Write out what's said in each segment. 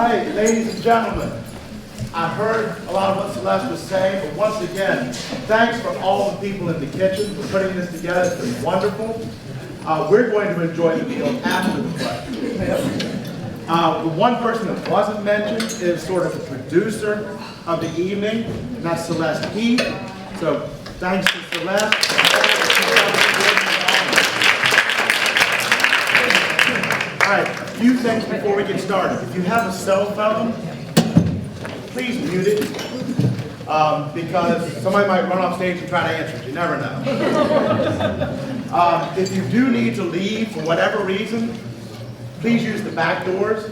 Hey, ladies and gentlemen, I heard a lot of what Celeste was saying, but once again, thanks for all the people in the kitchen for putting this together. It's been wonderful. We're going to enjoy the meal after the play. The one person that wasn't mentioned is sort of the producer of the evening, and that's Celeste Keene. So thanks to Celeste. All right, a few things before we get started. If you have a cell phone, please mute it, because somebody might run off stage and try to answer it. You never know. If you do need to leave for whatever reason, please use the back doors.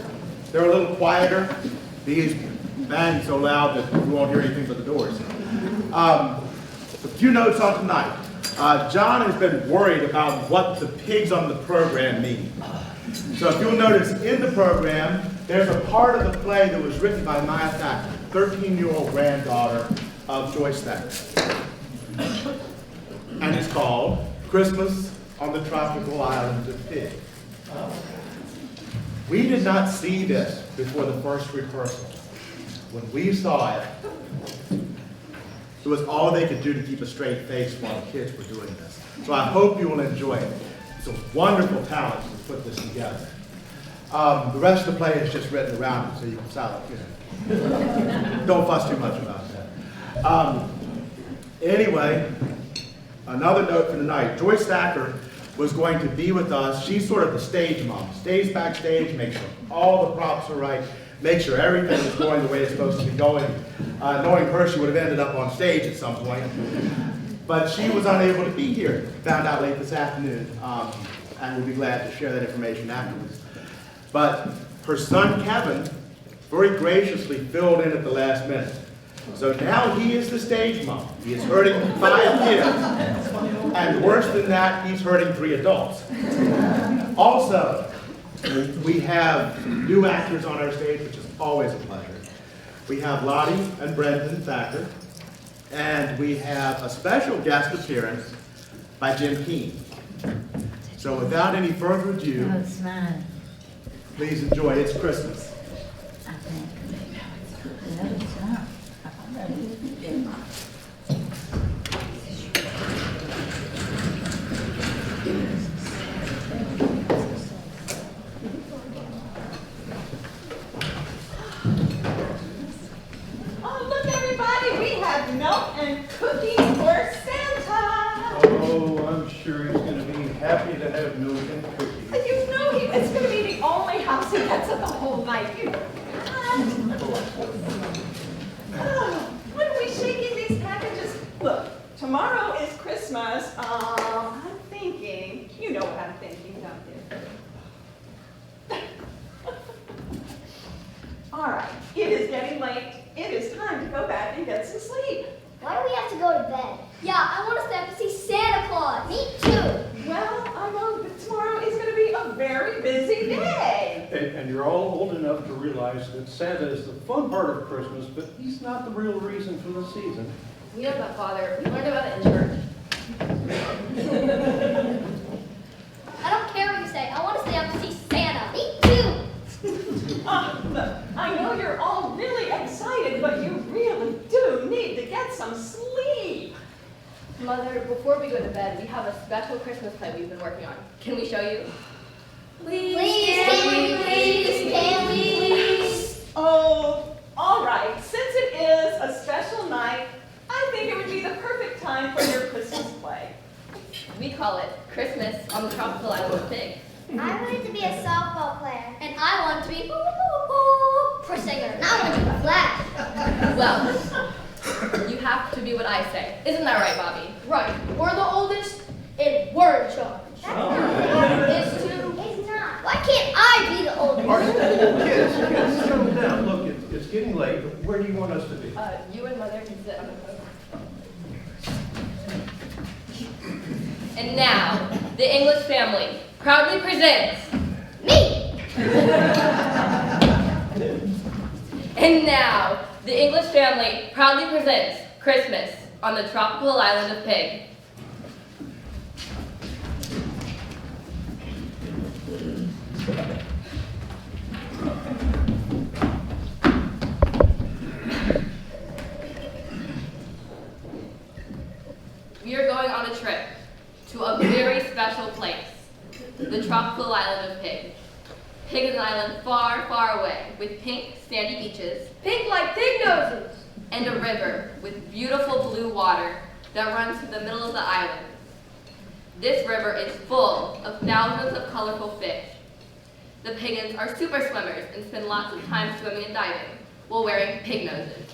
They're a little quieter. These bang so loud that you won't hear anything but the doors. A few notes on tonight. John has been worried about what the pigs on the program mean. So if you'll notice in the program, there's a part of the play that was written by Maya Thacker, 13-year-old granddaughter of Joyce Thacker. And it's called Christmas on the Tropical Island of Pig. We did not see this before the first rehearsal. When we saw it, it was all they could do to keep a straight face while the kids were doing this. So I hope you will enjoy it. It's a wonderful talent to put this together. The rest of the play is just written around it, so you can sound like, don't fuss too much about that. Anyway, another note for tonight. Joyce Thacker was going to be with us. She's sort of the stage mom. Stays backstage, makes sure all the props are right, makes sure everything is going the way it's supposed to be going. Knowing her, she would have ended up on stage at some point. But she was unable to be here. Found out late this afternoon, and we'll be glad to share that information afterwards. But her son, Kevin, very graciously filled in at the last minute. So now he is the stage mom. He is hurting 5 kids. And worse than that, he's hurting 3 adults. Also, we have new actors on our stage, which is always a pleasure. We have Lotte and Brendan Thacker. And we have a special guest appearance by Keene. So without any further ado, please enjoy It's Christmas. Milk and cookies for Santa. Oh, I'm sure he's going to be happy to have milk and cookies. You know it's going to be the only house he gets at the whole night. When are we shaking these packages? Look, tomorrow is Christmas. I'm thinking, you know what I'm thinking, don't you? All right, it is getting late. It is time to go back and get some sleep. Why do we have to go to bed? Yeah, I want to stay up to see Santa Claus. Me too. Well, I know that tomorrow is going to be a very busy day. And you're all old enough to realize that Santa is the fun part of Christmas, but he's not the real reason for the season. We know that, Father. We learned about it in church. I don't care what you say. I want to stay up to see Santa. Me too. Look, I know you're all really excited, but you really do need to get some sleep. Mother, before we go to bed, we have a special Christmas play we've been working on. Can we show you? Please, can we? Oh, all right. Since it is a special night, I think it would be the perfect time for your Christmas play. We call it Christmas on the Tropical Island of Pig. I wanted to be a softball player. And I want to be a singer. And I want to be a Flash. Well, you have to be what I say. Isn't that right, Bobby? Right. We're the oldest and we're in charge. It's true. It's not. Why can't I be the oldest? Kids, settle down. Look, it's getting late. Where do you want us to be? You and Mother can sit on the boat. And now, the English family proudly presents Me! And now, the English family proudly presents Christmas on the Tropical Island of Pig. tropical island of Pig. Pig is an island far, far away, with pink, sandy beaches, Pink like pig noses. and a river with beautiful blue water that runs through the middle of the island. This river is full of thousands of colorful fish. The Piggins are super swimmers and spend lots of time swimming and diving while wearing pig noses.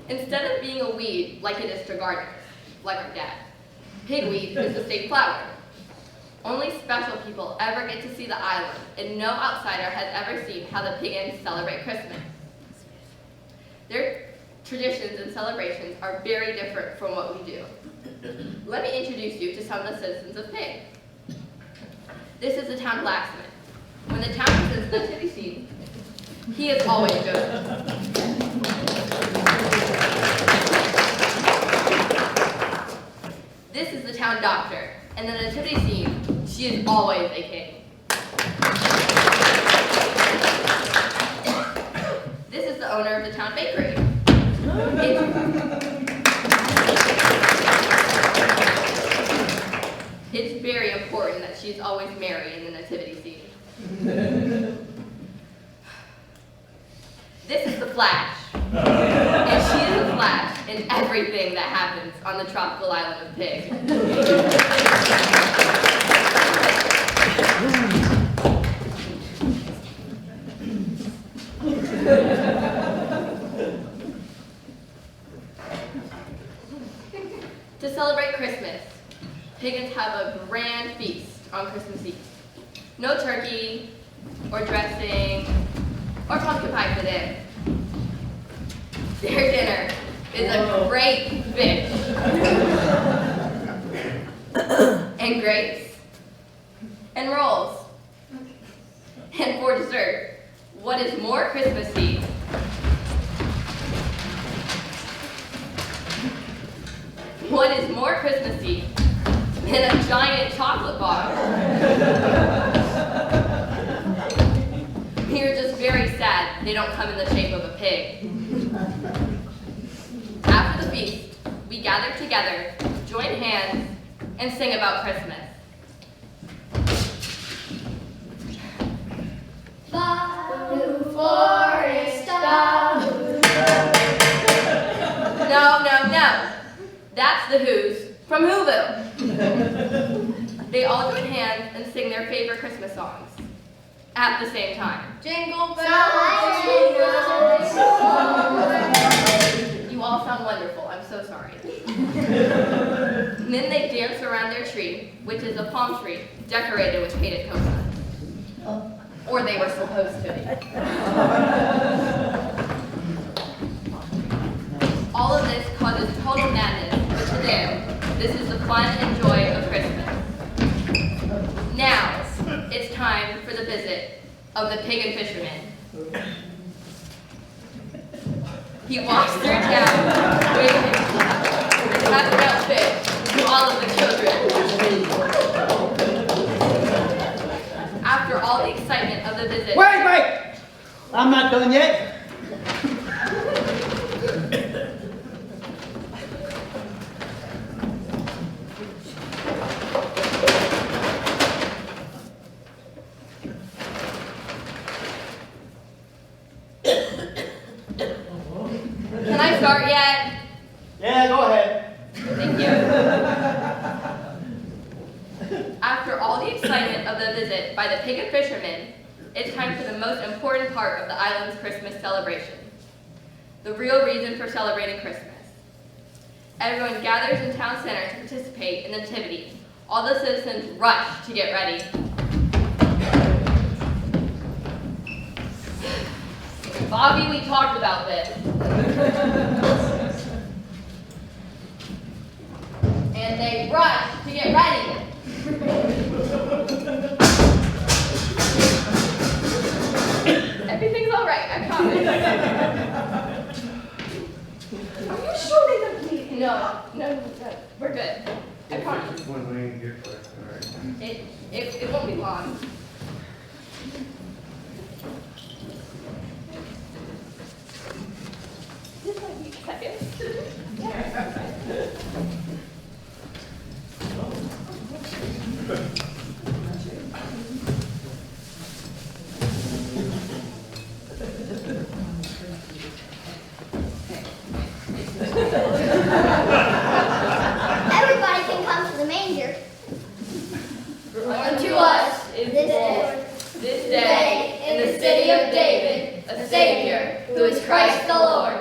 Instead of being a weed like it is to gardeners, like our dad, pigweed is a state flower. Only special people ever get to see the island, and no outsider has ever seen how the Piggins celebrate Christmas. Their traditions and celebrations are very different from what we do. Let me introduce you to some of the citizens of Pig. This is the town blacksmith. When the town presents the nativity scene, he is always Joseph. This is the town doctor, and in the nativity scene, she is always a king. This is the owner of the town bakery. It's very important that she's always Mary in the nativity scene. This is the Flash, and she is the Flash in everything that happens on the tropical island of Pig. To celebrate Christmas, Piggins have a grand feast on Christmas Eve. No turkey, or dressing, or pumpkin pie for them. Their dinner is a great fish and grapes and rolls. And for dessert, what is more Christmassy than a giant chocolate bar? We are just very sad they don't come in the shape of a pig. After the feast, we gather together, join hands, and sing about Christmas. Blue forest of No. That's the Who's from Whoville. They all join hands and sing their favorite Christmas songs at the same time. Jingle bells, jingle bells. You all sound wonderful. I'm so sorry. And then they dance around their tree, which is a palm tree decorated with painted coconuts. Or they were supposed to be. All of this causes total madness, but to them, this is the fun and joy of Christmas. Now, it's time for the visit of the pig and fisherman. He walks through town, waving and passing out fish to all of the children. After all the excitement of the visit... Wait! I'm not done yet. Can I start yet? Yeah, go ahead. Thank you. After all the excitement of the visit by the pig and fisherman, it's time for the most important part of the island's Christmas celebration. The real reason for celebrating Christmas. Everyone gathers in town center to participate in the nativity. All the citizens rush to get ready. Bobby, we talked about this. And they rush to get ready. No, we're good. I promise. When we get back, all right. It won't be long. This might be a second. Everybody can come to the manger. Unto us is born this day in the city of David a Savior, who is Christ the Lord.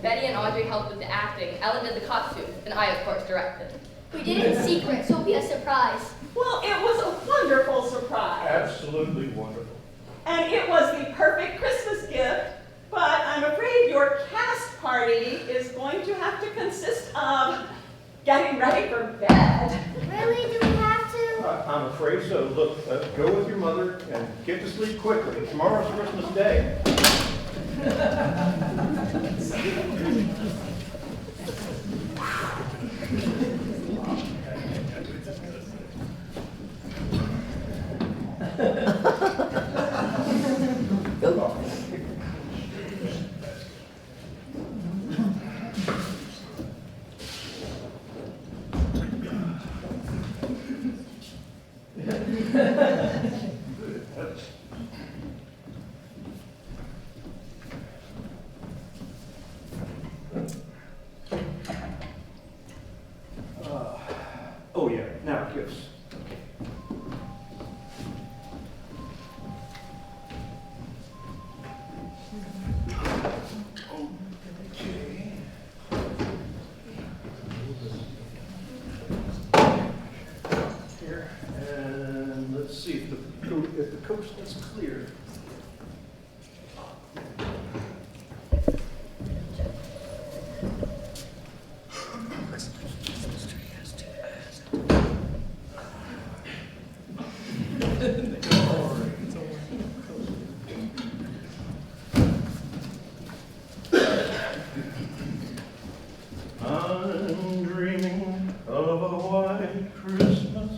Betty and Audrey helped with the acting, Ellen did the costumes, and I, of course, directed. We did it in secret, so it'll be a surprise. Well, it was a wonderful surprise. Absolutely wonderful. And it was the perfect Christmas gift, but I'm afraid your cast party is going to have to consist of getting ready for bed. Really? Do we have to? I'm afraid so. Look, go with your mother and get to sleep quickly. Tomorrow's Christmas Day. Oh yeah, now gifts. Here, and let's see if the coast is clear. I'm dreaming of a white Christmas,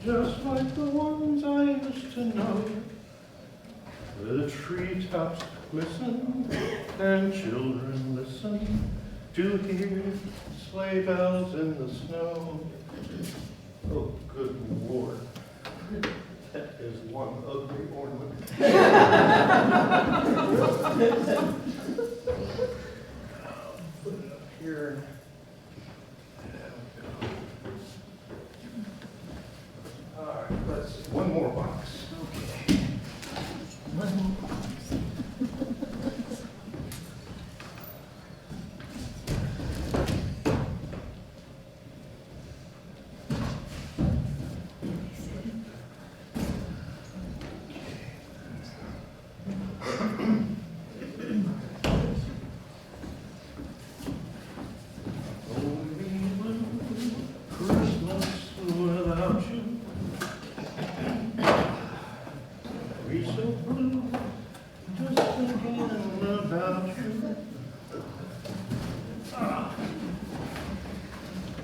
just like the ones I used to know. The treetops glisten and children listen to hear sleigh bells in the snow. Oh, good Lord. That is one ugly ornament. Put it up here. All right, let's see. One more box. Okay. One more box.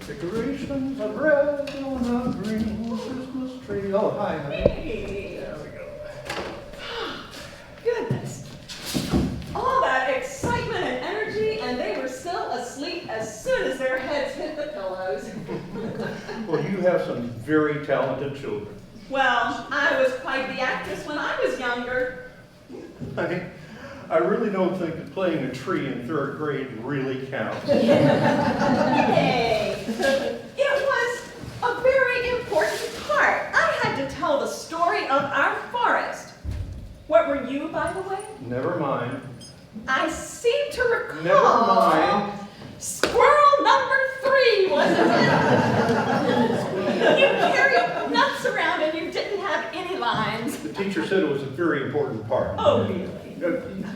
Decorations of red on a green Christmas tree. Oh, hi, honey. Hey. There we go. Goodness. All that excitement and energy, and they were still asleep as soon as their heads hit the pillows. Well, you have some very talented children. Well, I was quite the actress when I was younger. I really don't think that playing a tree in 3rd grade really counts. Hey, it was a very important part. I had to tell the story of our forest. What were you, by the way? Never mind. I seem to recall. Never mind. Squirrel number 3, wasn't it? You carried nuts around and you didn't have any lines. The teacher said it was a very important part. Oh, really?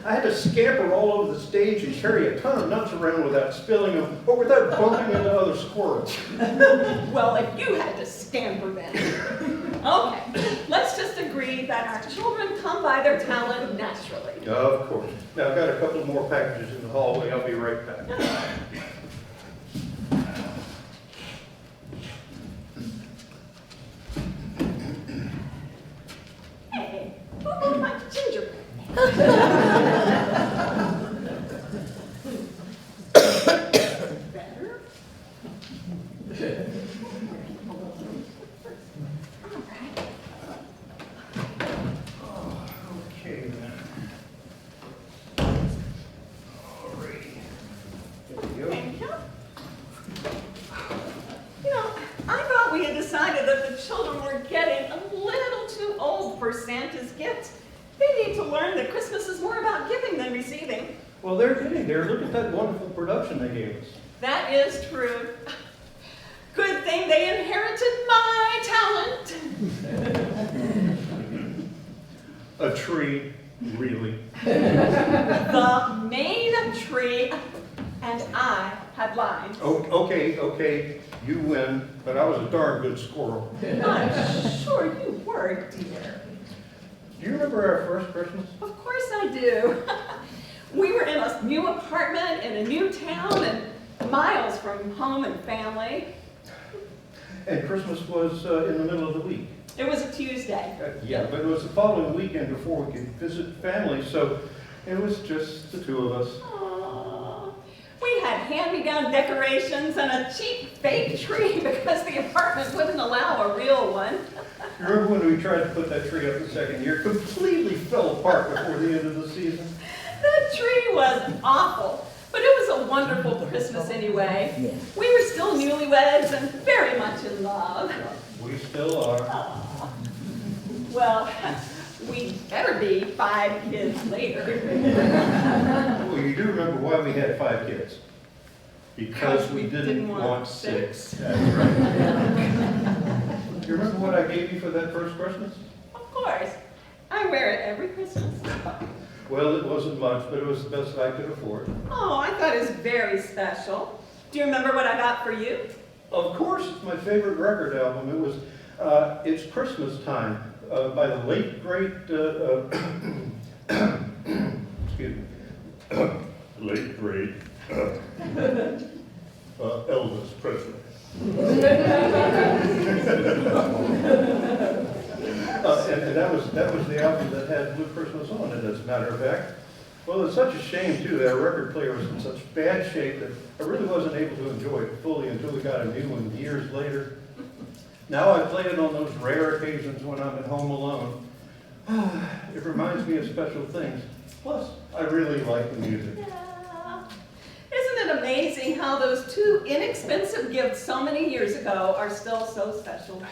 I had to scamper all over the stage and carry a ton of nuts around without spilling them or without bumping into other squirrels. Well, if you had to scamper then. Okay, let's just agree that our children come by their talent naturally. Of course. Now, I've got a couple more packages in the hallway. I'll be right back. Hey, who moved my gingerbread? Better? Okay, then. Alrighty. There we go. Thank you. You know, I thought we had decided that the children were getting a little too old for Santa's gifts. They need to learn that Christmas is more about giving than receiving. Well, they're getting there. Look at that wonderful production they gave us. That is true. Good thing they inherited my talent. A tree, really. The main tree, and I had lines. Oh, okay, you win, but I was a darn good squirrel. I'm sure you were, dear. Do you remember our first Christmas? Of course I do. We were in a new apartment in a new town and miles from home and family. And Christmas was in the middle of the week. It was a Tuesday. Yeah, but it was the following weekend before we could visit family, so it was just the two of us. Aww. We had hand-me-down decorations and a cheap fake tree because the apartment wouldn't allow a real one. You remember when we tried to put that tree up the second year? It completely fell apart before the end of the season. The tree was awful, but it was a wonderful Christmas anyway. We were still newlyweds and very much in love. We still are. Aw. Well, we'd better be 5 kids later. Well, you do remember why we had 5 kids? Because we didn't want 6. That's right. You remember what I gave you for that first Christmas? Of course. I wear it every Christmas. Well, it wasn't much, but it was the best I could afford. Oh, I thought it was very special. Do you remember what I got for you? Of course, it's my favorite record album. It was It's Christmas Time by the late, great, excuse me, late, great Elvis Presley. And that was the album that had Blue Christmas on it, as a matter of fact. Well, it's such a shame, too, that our record player was in such bad shape that I really wasn't able to enjoy it fully until we got a new one years later. Now I play it on those rare occasions when I'm at home alone. It reminds me of special things. Plus, I really like the music. Yeah. Isn't it amazing how those 2 inexpensive gifts so many years ago are still so special?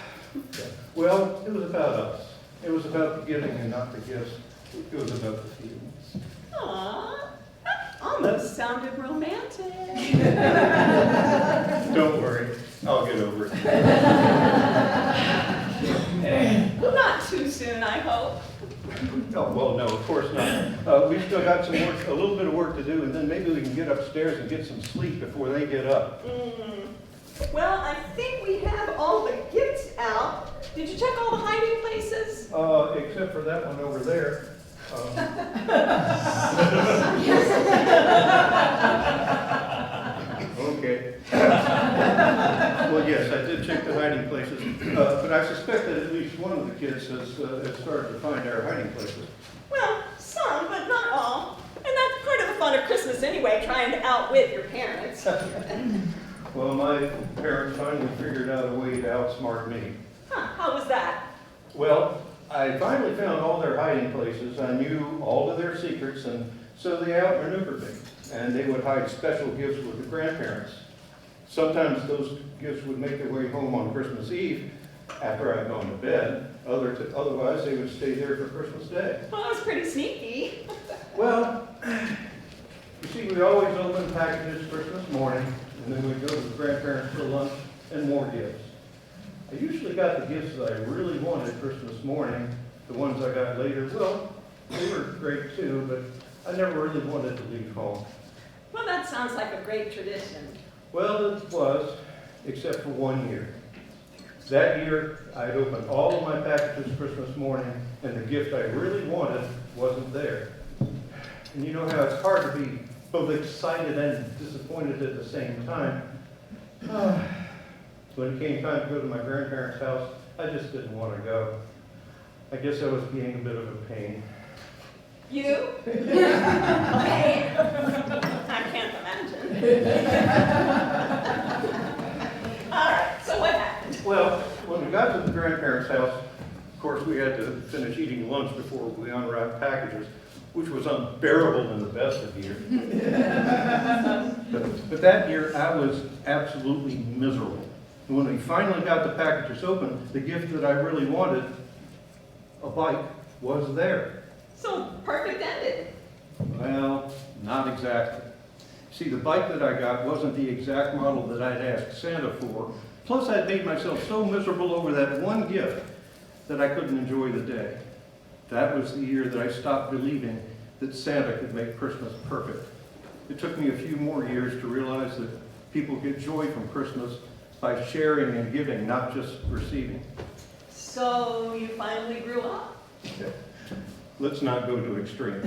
Well, it was about us. It was about the giving and not the gifts. It was about the feelings. Aww, that almost sounded romantic. Don't worry, I'll get over it. Not too soon, I hope. Oh, well, no, of course not. We've still got some work, a little bit of work to do, and then maybe we can get upstairs and get some sleep before they get up. Well, I think we have all the gifts out. Did you check all the hiding places? Except for that one over there. Okay. Well, yes, I did check the hiding places, but I suspect that at least one of the kids has started to find our hiding places. Well, some, but not all. And that's part of the fun of Christmas anyway, trying to outwit your parents. Well, my parents finally figured out a way to outsmart me. Huh, how was that? Well, I finally found all their hiding places. I knew all of their secrets, and so they outmaneuvered me. And they would hide special gifts with the grandparents. Sometimes those gifts would make their way home on Christmas Eve after I'd gone to bed. Otherwise, they would stay there for Christmas Day. Well, that was pretty sneaky. Well, you see, we always open packages Christmas morning, and then we'd go to the grandparents for lunch and more gifts. I usually got the gifts that I really wanted Christmas morning, The ones I got later, well, they were great too, but I never really wanted to leave home. Well, that sounds like a great tradition. Well, it was, except for 1 year. That year, I'd opened all of my packages Christmas morning, and the gift I really wanted wasn't there. And you know how it's hard to be both excited and disappointed at the same time. When it came time to go to my grandparents' house, I just didn't want to go. I guess I was being a bit of a pain. You? Pain? I can't imagine. All right, so what happened? Well, when we got to the grandparents' house, of course, we had to finish eating lunch before we unwrapped packages, which was unbearable in the best of years. But that year, I was absolutely miserable. And when we finally got the packages open, the gift that I really wanted, a bike, was there. So, perfect ending. Well, not exactly. See, the bike that I got wasn't the exact model that I'd asked Santa for. Plus, I'd made myself so miserable over that one gift that I couldn't enjoy the day. That was the year that I stopped believing that Santa could make Christmas perfect. It took me a few more years to realize that people get joy from Christmas by sharing and giving, not just receiving. So, you finally grew up? Let's not go to extreme.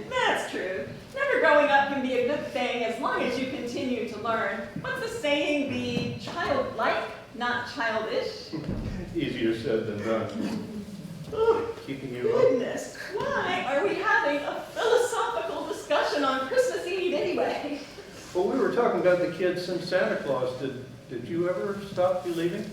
That's true. Never growing up can be a good thing as long as you continue to learn. What's the saying? Be childlike, not childish. Easier said than done. Oh, Keeping you up. goodness. Why are we having a philosophical discussion on Christmas Eve anyway? Well, we were talking about the kids and Santa Claus. Did you ever stop believing?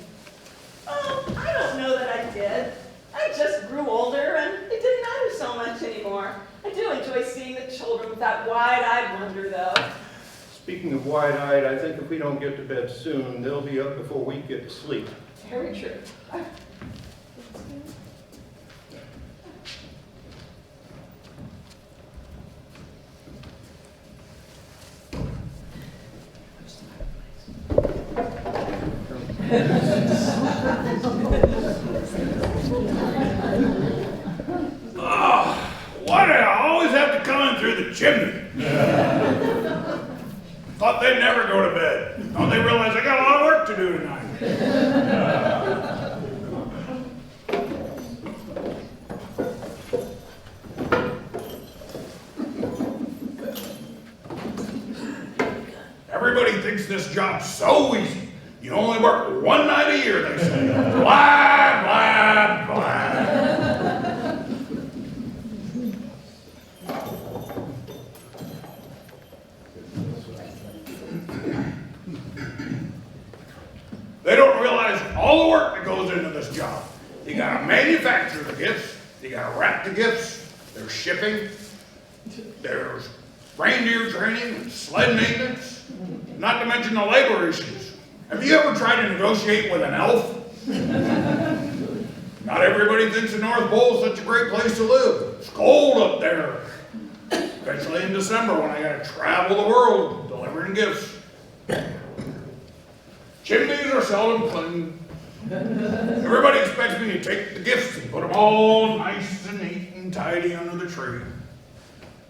Oh, I don't know that I did. I just grew older and it didn't matter so much anymore. I do enjoy seeing the children with that wide-eyed wonder, though. Speaking of wide-eyed, I think if we don't get to bed soon, they'll be up before we get to sleep. Very true. Why do I always have to come in through the chimney? Thought they'd never go to bed. Don't they realize I got a lot of work to do tonight? Everybody thinks this job's so easy. You only work one night a year, they say. Blah, blah, blah. They don't realize all the work that goes into this job. You gotta manufacture the gifts, you gotta wrap the gifts, there's shipping, there's reindeer training and sled maintenance, not to mention the labor issues. Have you ever tried to negotiate with an elf? Not everybody thinks the North Pole is such a great place to live. It's cold up there, especially in December when I gotta travel the world delivering gifts. Chimneys are seldom clean. Everybody expects me to take the gifts and put them all nice and neat and tidy under the tree.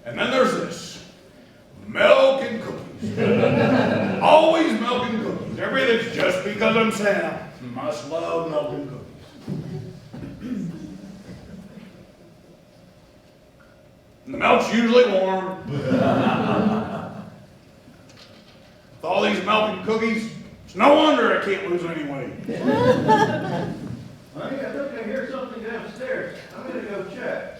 And then there's this, milk and cookies. Always milk and cookies. Everything's just because I'm Santa. Must love milk and cookies. And the milk's usually warm. With all these milk and cookies, it's no wonder I can't lose any weight. Honey, I think I hear something downstairs. I'm gonna go check.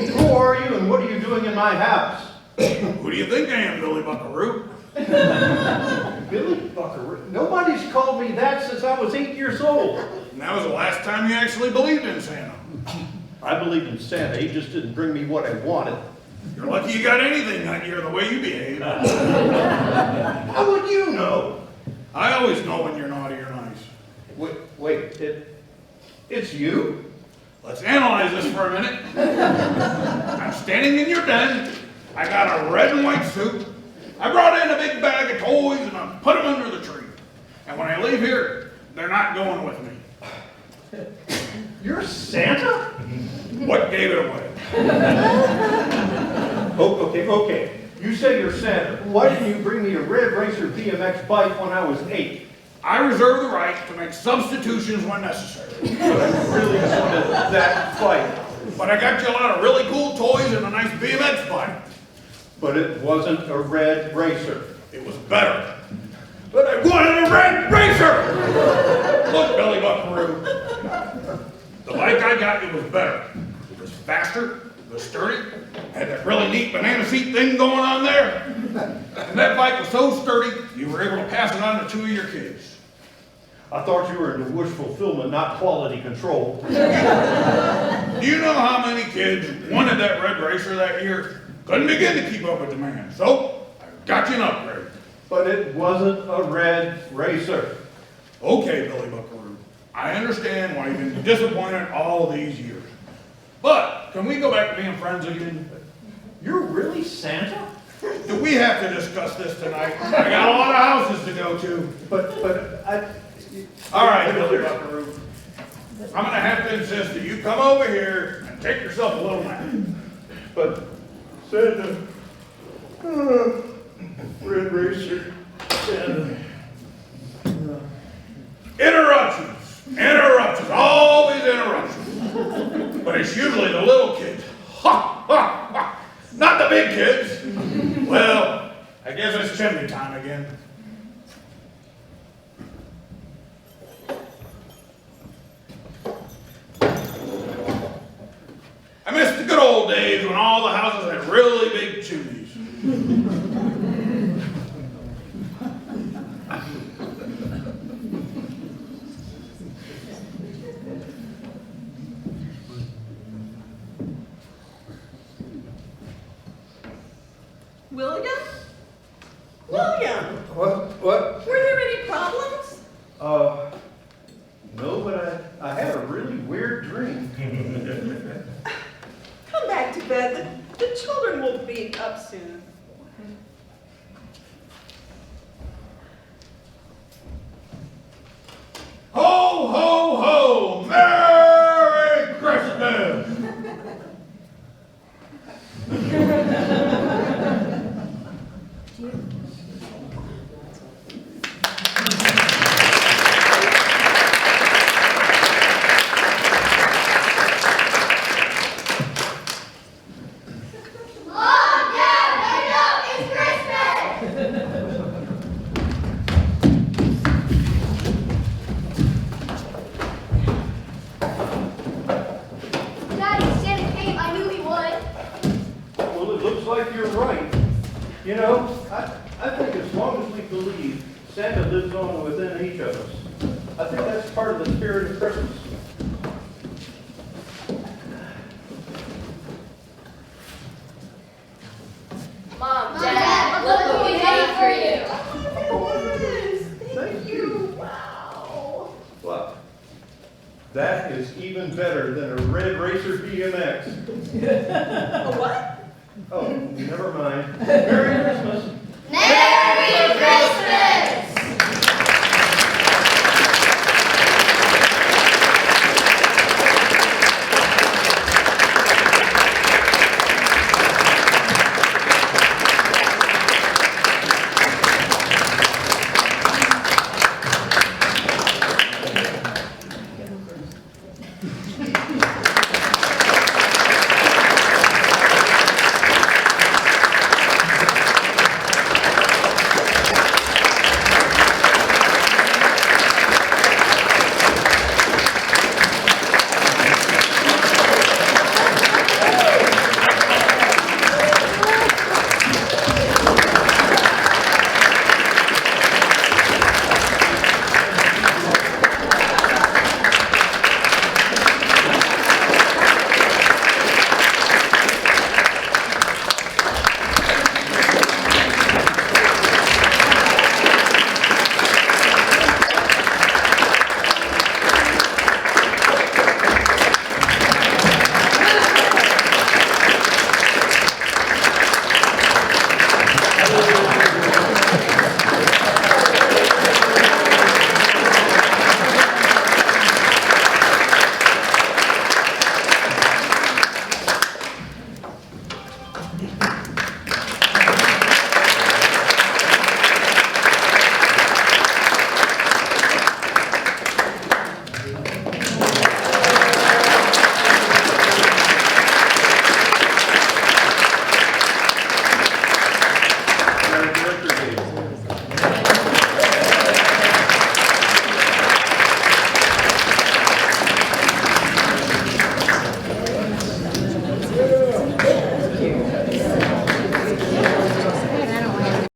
Who are you and what are you doing in my house? Who do you think I am, Billy Buckaroo? Billy Buckaroo? Nobody's called me that since I was 8 years old. And that was the last time you actually believed in Santa. I believed in Santa. He just didn't bring me what I wanted. You're lucky you got anything that year the way you behaved. How would you know? I always know when you're naughty or nice. Wait, it's you? Let's analyze this for a minute. I'm standing in your den. I got a red and white suit. I brought in a big bag of toys and I put them under the tree. And when I leave here, they're not going with me. You're Santa? What gave it away? Oh, okay. You say you're Santa. Why didn't you bring me a Red Racer BMX bike when I was 8? I reserve the right to make substitutions when necessary. I really wanted that bike. But I got you a lot of really cool toys and a nice BMX bike. But it wasn't a Red Racer. It was better. But I wanted a red racer! Look, Billy Buckaroo. The bike I got, it was better. It was faster, it was sturdy, had that really neat banana seat thing going on there. And that bike was so sturdy, you were able to pass it on to 2 of your kids. I thought you were into wish fulfillment, not quality control. Do you know how many kids wanted that red racer that year? Couldn't begin to keep up with demand. So, I got you an upgrade. But it wasn't a Red Racer. Okay, Billy Buckaroo. I understand why you've been disappointed all these years. But, can we go back to being friends again? You're really Santa? Do we have to discuss this tonight? I got a lot of houses to go to. But I... All right, Billy Buckaroo. I'm going to have to insist that you come over here and take yourself a little nap. But Santa... Red Racer, Santa... Interruptions, always interruptions. But it's usually the little kids. Ha, ha, ha. Not the big kids. Well, I guess it's chimney time again. I miss the good old days when all the houses had really big chimneys. William? What? Were there any problems? No, but I had a really weird dream. Come back to bed. The children will be up soon. Ho, ho, ho! Merry Christmas! Mom, Dad, wake up! It's Christmas! Daddy, Santa came. I knew he would. Well, it looks like you're right. You know, I think as long as we believe Santa lives on within each of us, I think that's part of the spirit of Christmas. Mom, Dad, look what we made for you. Thank you. Wow. Well, that is even better than a Red Racer BMX. A what? Oh, never mind. Merry Christmas.